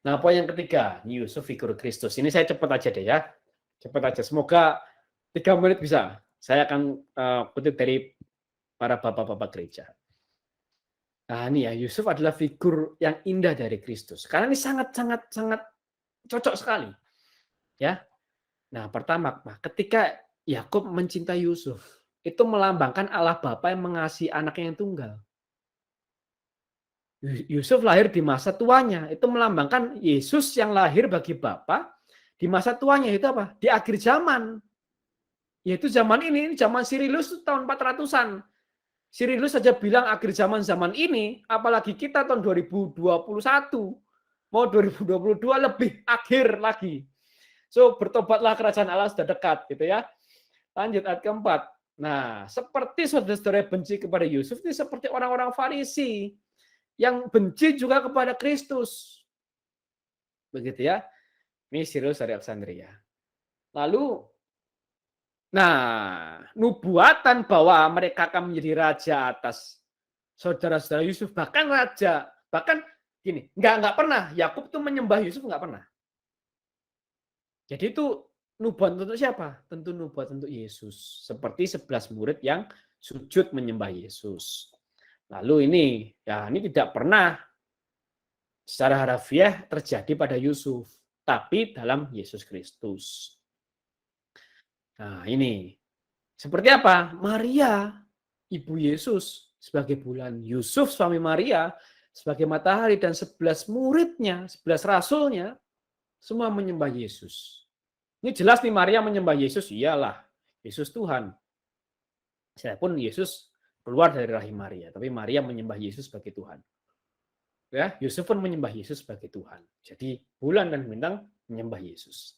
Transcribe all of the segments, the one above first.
Nah, poin yang ketiga, Yusuf figur Kristus. Ini saya cepat aja deh ya. Cepat aja. Semoga 3 menit bisa. Saya akan kutip dari para bapak-bapak gereja. Nah, ini ya, Yusuf adalah figur yang indah dari Kristus. Karena ini sangat cocok sekali. Ya. Nah, pertama, ketika Yakub mencintai Yusuf, itu melambangkan Allah Bapa yang mengasihi anaknya yang tunggal. Yusuf lahir di masa tuanya, itu melambangkan Yesus yang lahir bagi Bapa di masa tuanya, itu apa? Di akhir zaman. Yaitu zaman ini zaman Sirilus tahun 400-an. Sirilus saja bilang akhir zaman ini, apalagi kita tahun 2021, mau 2022 lebih akhir lagi. So, bertobatlah kerajaan Allah sudah dekat, gitu ya. Lanjut ayat keempat. Nah, seperti saudara-saudara benci kepada Yusuf, ini seperti orang-orang Farisi yang benci juga kepada Kristus. Begitu ya. Ini Sirilus dari Alexandria. Lalu, nah, nubuatan bahwa mereka akan menjadi raja atas saudara-saudara Yusuf, bahkan raja, bahkan gini, nggak pernah Yakub tuh menyembah Yusuf, nggak pernah. Jadi itu nubuat untuk siapa? Tentu nubuat untuk Yesus. Seperti 11 murid yang sujud menyembah Yesus. Lalu ini tidak pernah secara harafiah terjadi pada Yusuf, tapi dalam Yesus Kristus. Nah, ini seperti apa? Maria, ibu Yesus sebagai bulan, Yusuf suami Maria sebagai matahari, dan 11 muridnya, 11 rasulnya semua menyembah Yesus. Ini jelas nih, Maria menyembah Yesus, iyalah Yesus Tuhan. Walaupun Yesus keluar dari rahim Maria, tapi Maria menyembah Yesus sebagai Tuhan. Ya, Yusuf pun menyembah Yesus sebagai Tuhan. Jadi bulan dan bintang menyembah Yesus.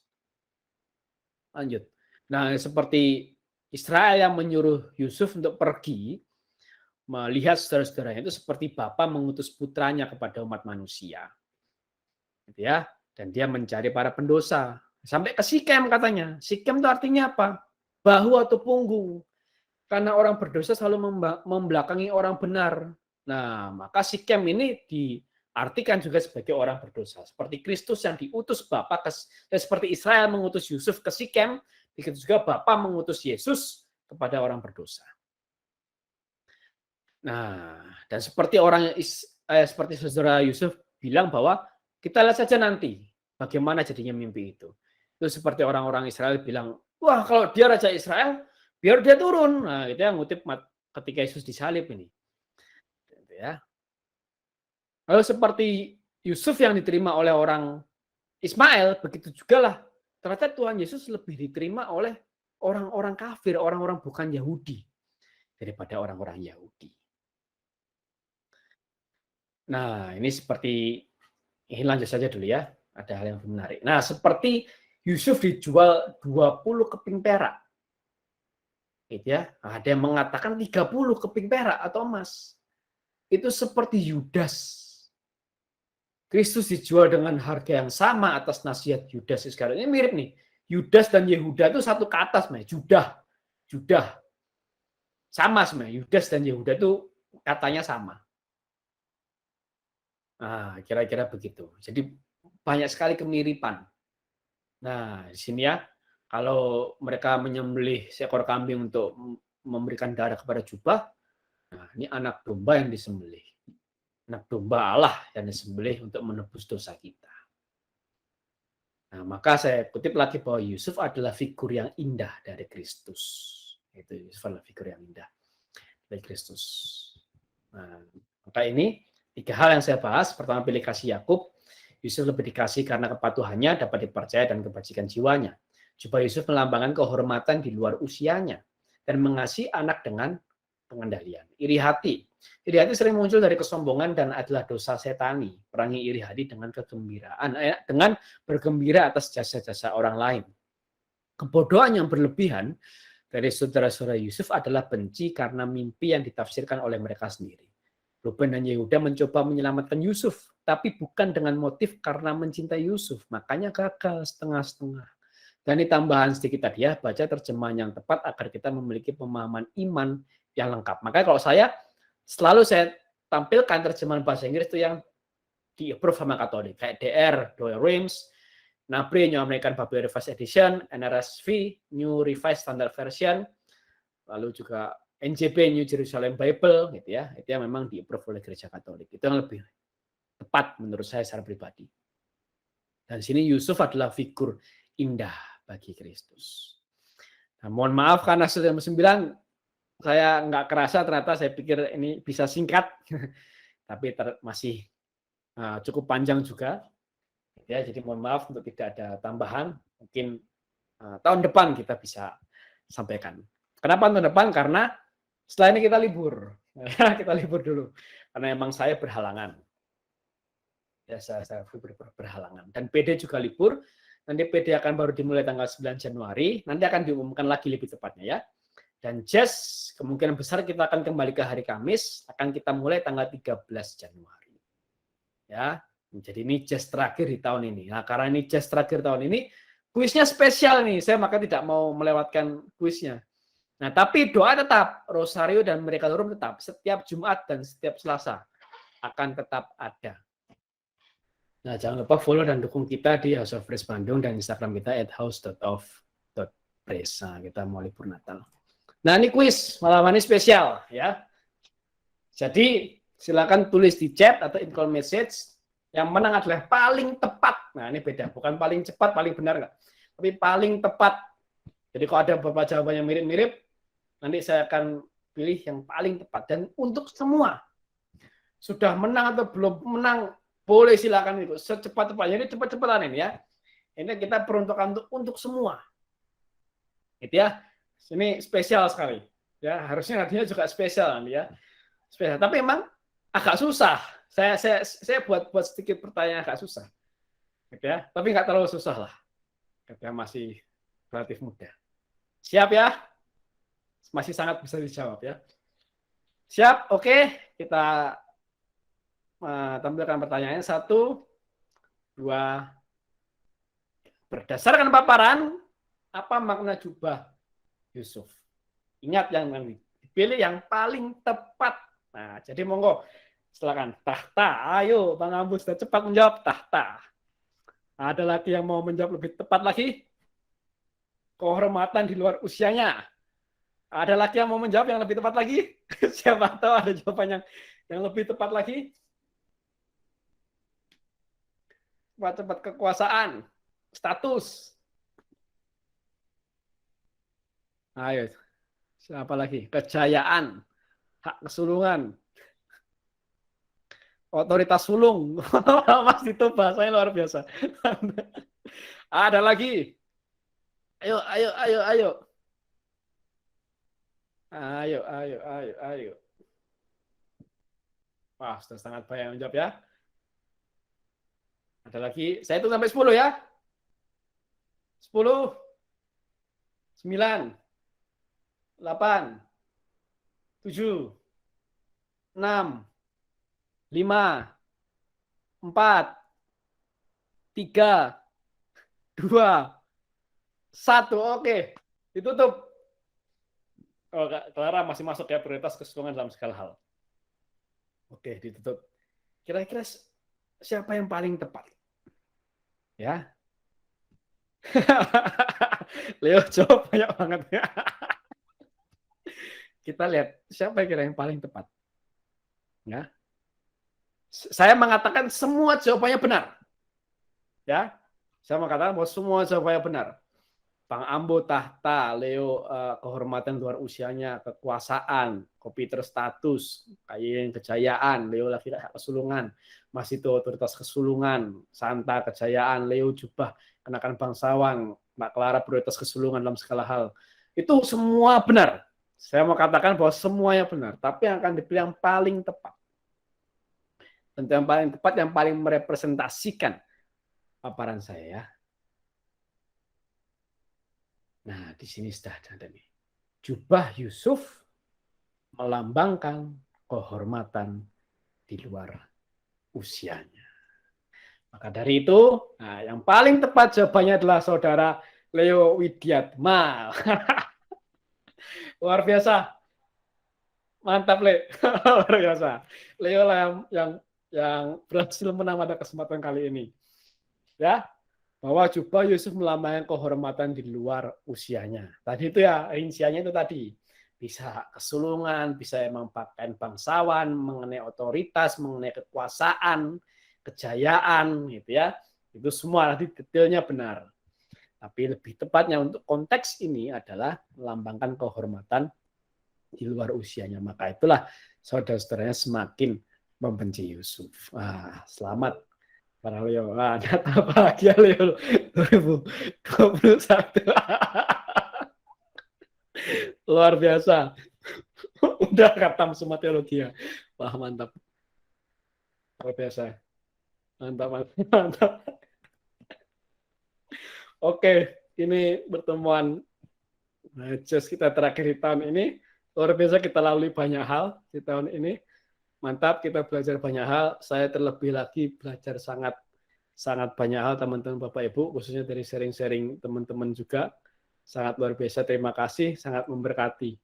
Lanjut. Nah, seperti Israel yang menyuruh Yusuf untuk pergi melihat saudara-saudaranya, itu seperti Bapa mengutus putranya kepada umat manusia. Gitu ya. Dan dia mencari para pendosa. Sampai ke Sikem katanya. Sikem itu artinya apa? Bahu atau punggung. Karena orang berdosa selalu membelakangi orang benar. Nah, maka Sikem ini diartikan juga sebagai orang berdosa. Seperti Kristus yang diutus Bapa, seperti Israel mengutus Yusuf ke Sikem, begitu juga Bapa mengutus Yesus kepada orang berdosa. Nah, dan seperti seperti saudara Yusuf bilang bahwa kita lihat saja nanti bagaimana jadinya mimpi itu. Itu seperti orang-orang Israel bilang, wah kalau dia Raja Israel, biar dia turun. Nah, itu yang ngutip ketika Yesus disalib ini. Gitu ya. Lalu seperti Yusuf yang diterima oleh orang Ismail, begitu juga lah. Ternyata Tuhan Yesus lebih diterima oleh orang-orang kafir, orang-orang bukan Yahudi, daripada orang-orang Yahudi. Nah, ini lanjut saja dulu ya. Ada hal yang menarik. Nah, seperti Yusuf dijual 20 keping perak. Gitu ya. Ada yang mengatakan 30 keping perak atau emas. Itu seperti Yudas. Kristus dijual dengan harga yang sama atas nasihat Yudas Iskariot. Ini mirip nih. Yudas dan Yehuda itu satu kata sebenarnya. Judah. Sama sebenarnya. Yudas dan Yehuda itu katanya sama. Nah, kira-kira begitu. Jadi banyak sekali kemiripan. Nah, di sini ya, kalau mereka menyembelih seekor kambing untuk memberikan darah kepada jubah, nah ini anak domba yang disembelih. Anak domba Allah yang disembelih untuk menebus dosa kita. Nah, maka saya kutip lagi bahwa Yusuf adalah figur yang indah dari Kristus. Itu Yusuf adalah figur yang indah dari Kristus. Nah, maka ini 3 hal yang saya bahas. Pertama, pilih kasih Yakub. Yusuf lebih dikasih karena kepatuhannya dapat dipercaya dan kebajikan jiwanya. Juga Yusuf melambangkan kehormatan di luar usianya dan mengasihi anak dengan pengendalian. Iri hati. Iri hati sering muncul dari kesombongan dan adalah dosa setani. Perangi iri hati dengan kegembiraan, dengan bergembira atas jasa-jasa orang lain. Kebodohan yang berlebihan dari saudara-saudara Yusuf adalah benci karena mimpi yang ditafsirkan oleh mereka sendiri. Ruben dan Yehuda mencoba menyelamatkan Yusuf, tapi bukan dengan motif karena mencintai Yusuf. Makanya gagal setengah-setengah. Dan ini tambahan sedikit tadi ya, baca terjemahan yang tepat agar kita memiliki pemahaman iman yang lengkap. Makanya kalau saya selalu tampilkan terjemahan bahasa Inggris itu yang di-approve sama Katolik. Kayak DR, Douay Rheims, NABRE, New American Bible Revised Edition, NRSV, New Revised Standard Version, lalu juga NJB, New Jerusalem Bible, gitu ya. Itu yang memang di-approve oleh Gereja Katolik. Itu yang lebih tepat menurut saya secara pribadi. Dan sini Yusuf adalah figur indah bagi Kristus. Nah, mohon maaf karena sudah jam 9, saya nggak kerasa ternyata saya pikir ini bisa singkat, tapi masih cukup panjang juga. Ya, jadi mohon maaf untuk tidak ada tambahan. Mungkin tahun depan kita bisa sampaikan. Kenapa tahun depan? Karena setelah ini kita libur. Kita libur dulu. Karena memang saya berhalangan. Ya, saya berhalangan. Dan PD juga libur. Nanti PD akan baru dimulai tanggal 9 Januari. Nanti akan diumumkan lagi lebih tepatnya ya. Dan JES kemungkinan besar kita akan kembali ke hari Kamis. Akan kita mulai tanggal 13 Januari. Ya, jadi ini JES terakhir di tahun ini. Nah, karena ini JES terakhir tahun ini, kuisnya spesial nih. Saya maka tidak mau melewatkan kuisnya. Nah, tapi doa tetap. Rosario dan Mereka-Turum tetap. Setiap Jumat dan setiap Selasa akan tetap ada. Nah, jangan lupa follow dan dukung kita di House of Praise Bandung dan Instagram kita @house.of.praise. Nah, kita mau libur Natal. Nah, ini kuis malam ini spesial ya. Jadi silakan tulis di chat atau in call message. Yang menang adalah paling tepat. Nah, ini beda, bukan paling cepat, paling benar enggak, tapi paling tepat. Jadi kalau ada beberapa jawaban yang mirip-mirip, nanti saya akan pilih yang paling tepat. Dan untuk semua sudah menang atau belum menang, boleh silakan ikut secepat-cepatnya. Ini cepat-cepatan ini ya. Ini kita peruntukkan untuk semua. Gitu ya. Ini spesial sekali. Ya, harusnya nantinya juga spesial nanti ya. Spesial. Tapi memang agak susah. Saya buat sedikit pertanyaan agak susah. Gitu ya. Tapi nggak terlalu susah lah. Gitu ya, masih relatif mudah. Siap ya? Masih sangat bisa dijawab ya. Siap? Oke. Kita tampilkan pertanyaannya. 1, 2. Berdasarkan paparan, apa makna jubah Yusuf? Ingat yang dipilih yang paling tepat. Nah, jadi monggo silakan. Tahta, ayo Bang Ambus sudah cepat menjawab. Tahta. Ada lagi yang mau menjawab lebih tepat lagi? Kehormatan di luar usianya. Ada lagi yang mau menjawab yang lebih tepat lagi? Siapa tahu ada jawaban yang lebih tepat lagi? Cepat-cepat kekuasaan, status. Ayo, siapa lagi? Kejayaan, hak kesulungan, otoritas sulung. Mas itu bahasanya luar biasa. Ada lagi. Ayo. Ayo. Wah, sudah sangat banyak yang menjawab ya. Ada lagi. Saya hitung sampai 10 ya. 10, 9, 8, 7, 6, 5, 4, 3, 2, 1. Oke, ditutup. Oh, Clara masih masuk ya, prioritas kesulungan dalam segala hal. Oke, ditutup. Kira-kira siapa yang paling tepat? Ya. Leo jawab banyak banget ya. Kita lihat siapa kira yang paling tepat. Ya. Saya mengatakan semua jawabannya benar. Ya. Saya mengatakan bahwa semua jawabannya benar. Bang Ambo tahta, Leo kehormatan luar usianya, kekuasaan, Kopiter status, Kayin kejayaan, Leo lagi kesulungan, Mas itu otoritas kesulungan, Santa kejayaan, Leo jubah kenakan bangsawan, Mbak Clara prioritas kesulungan dalam segala hal. Itu semua benar. Saya mau katakan bahwa semuanya benar, tapi yang akan dipilih yang paling tepat. Tentu yang paling tepat, yang paling merepresentasikan paparan saya ya. Nah, di sini sudah ada nih. Jubah Yusuf melambangkan kehormatan di luar usianya. Maka dari itu, nah, yang paling tepat jawabannya adalah saudara Leo Widiatma. Luar biasa. Mantap, Le. Luar biasa. Leo lah yang yang berhasil menang pada kesempatan kali ini. Ya, bahwa coba Yusuf melambangkan kehormatan di luar usianya. Tadi itu ya, rinciannya itu tadi. Bisa kesulungan, bisa emang pakaian bangsawan, mengenai otoritas, mengenai kekuasaan, kejayaan, gitu ya. Itu semua nanti detailnya benar. Tapi lebih tepatnya untuk konteks ini adalah melambangkan kehormatan di luar usianya. Maka itulah saudara-saudaranya semakin membenci Yusuf. Selamat para Leo. Data bahagia Leo 2021. Luar biasa. Udah khatam semua teologi ya. Wah, mantap. Luar biasa. Mantap, mantap, mantap. Oke, ini pertemuan just kita terakhir di tahun ini. Luar biasa, kita lalui banyak hal di tahun ini. Mantap, kita belajar banyak hal. Saya terlebih lagi belajar sangat banyak hal, teman-teman Bapak Ibu, khususnya dari sharing-sharing teman-teman juga. Sangat luar biasa, terima kasih, sangat memberkati.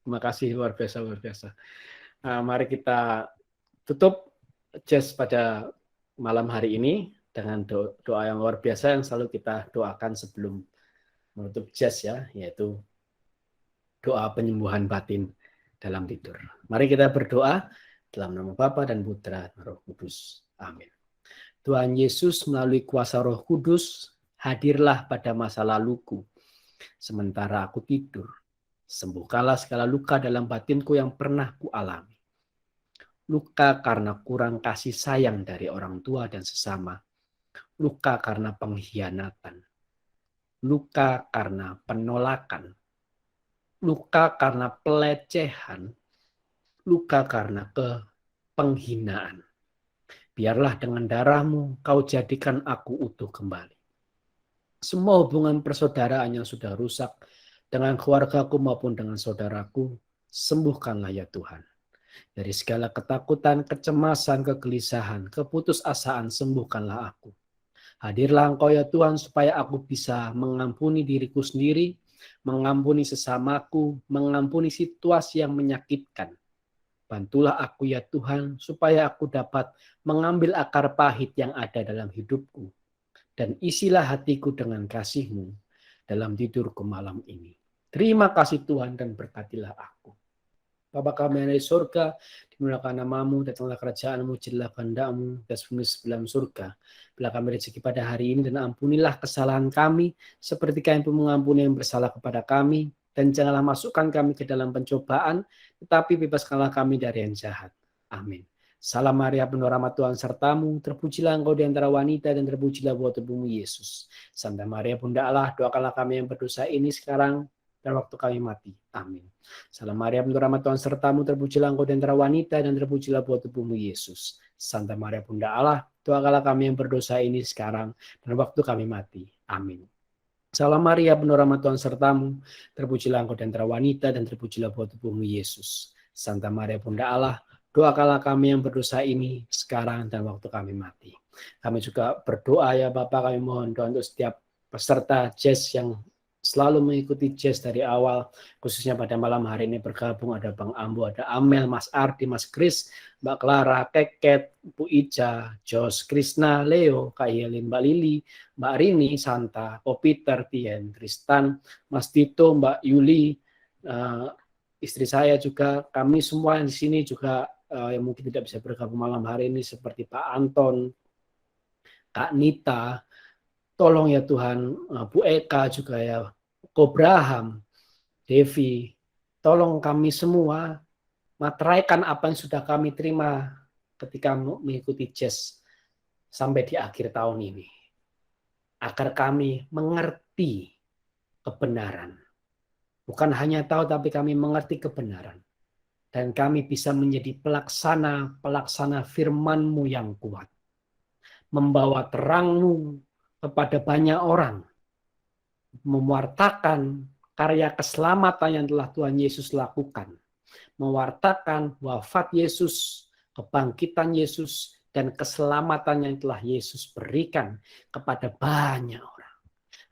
Terima kasih, luar biasa, luar biasa. Nah, mari kita tutup just pada malam hari ini dengan doa yang luar biasa yang selalu kita doakan sebelum menutup just ya, yaitu doa penyembuhan batin dalam tidur. Mari kita berdoa dalam nama Bapa dan Putra dan Roh Kudus. Amin. Tuhan Yesus melalui kuasa Roh Kudus, hadirlah pada masa laluku. Sementara aku tidur, sembuhkanlah segala luka dalam batinku yang pernah kualami. Luka karena kurang kasih sayang dari orang tua dan sesama. Luka karena pengkhianatan. Luka karena penolakan. Luka karena pelecehan. Luka karena penghinaan. Biarlah dengan darah-Mu kau jadikan aku utuh kembali. Semua hubungan persaudaraan yang sudah rusak dengan keluargaku maupun dengan saudaraku, sembuhkanlah ya Tuhan. Dari segala ketakutan, kecemasan, kegelisahan, keputusasaan, sembuhkanlah aku. Hadirlah Engkau ya Tuhan supaya aku bisa mengampuni diriku sendiri, mengampuni sesamaku, mengampuni situasi yang menyakitkan. Bantulah aku ya Tuhan supaya aku dapat mengambil akar pahit yang ada dalam hidupku. Dan isilah hatiku dengan kasih-Mu dalam tidurku malam ini. Terima kasih Tuhan dan berkatilah aku. Bapa kami yang ada di surga, dimuliakan nama-Mu, datanglah kerajaan-Mu, jadilah kehendak-Mu, dan sebelum dalam surga. Bila kami rezeki pada hari ini, dan ampunilah kesalahan kami, seperti Kami pun mengampuni yang bersalah kepada kami, dan janganlah masukkan kami ke dalam pencobaan, tetapi bebaskanlah kami dari yang jahat. Amin. Salam Maria, penuh rahmat Tuhan sertamu, terpujilah engkau di antara wanita, dan terpujilah buah tubuhmu Yesus. Santa Maria Bunda Allah, doakanlah kami yang berdosa ini sekarang, dan waktu kami mati. Amin. Salam Maria, penuh rahmat Tuhan sertamu, terpujilah engkau di antara wanita, dan terpujilah buah tubuhmu Yesus. Santa Maria Bunda Allah, doakanlah kami yang berdosa ini sekarang, dan waktu kami mati. Amin. Salam Maria, penuh rahmat Tuhan sertamu, terpujilah engkau di antara wanita, dan terpujilah buah tubuhmu Yesus. Santa Maria Bunda Allah, doakanlah kami yang berdosa ini sekarang dan waktu kami mati. Kami juga berdoa ya Bapak, kami mohon doa untuk setiap peserta jazz yang selalu mengikuti jazz dari awal, khususnya pada malam hari ini bergabung, ada Bang Ambo, ada Amel, Mas Ardi, Mas Kris, Mbak Clara, Keket, Bu Ica, Jos, Krisna, Leo, Kak Yelin, Mbak Lili, Mbak Rini, Santa, Ko Peter, Tien, Tristan, Mas Tito, Mbak Yuli, istri saya juga, kami semua di sini juga yang mungkin tidak bisa bergabung malam hari ini seperti Pak Anton, Kak Nita, tolong ya Tuhan, Bu Eka juga ya, Kobraham, Devi, tolong kami semua materaikan apa yang sudah kami terima ketika mengikuti jazz sampai di akhir tahun ini. Agar kami mengerti kebenaran. Bukan hanya tahu, tapi kami mengerti kebenaran. Dan kami bisa menjadi pelaksana firman-Mu yang kuat. Membawa terang-Mu kepada banyak orang, mewartakan karya keselamatan yang telah Tuhan Yesus lakukan, mewartakan wafat Yesus, kebangkitan Yesus, dan keselamatan yang telah Yesus berikan kepada banyak orang.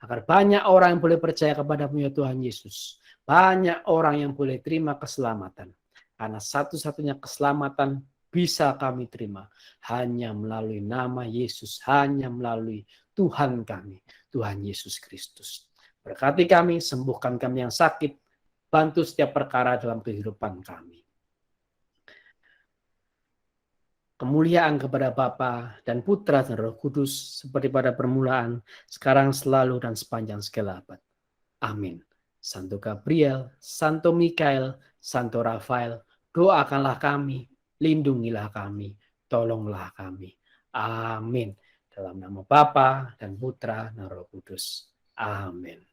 Agar banyak orang yang boleh percaya kepada Tuhan Yesus, banyak orang yang boleh terima keselamatan. Karena satu-satunya keselamatan bisa kami terima hanya melalui nama Yesus, hanya melalui Tuhan kami, Tuhan Yesus Kristus. Berkati kami, sembuhkan kami yang sakit, bantu setiap perkara dalam kehidupan kami. Kemuliaan kepada Bapa dan Putra dan Roh Kudus, seperti pada permulaan, sekarang, selalu, dan sepanjang segala abad. Amin. Santo Gabriel, Santo Mikael, Santo Rafael, doakanlah kami, lindungilah kami, tolonglah kami. Amin. Dalam nama Bapa dan Putra dan Roh Kudus. Amin.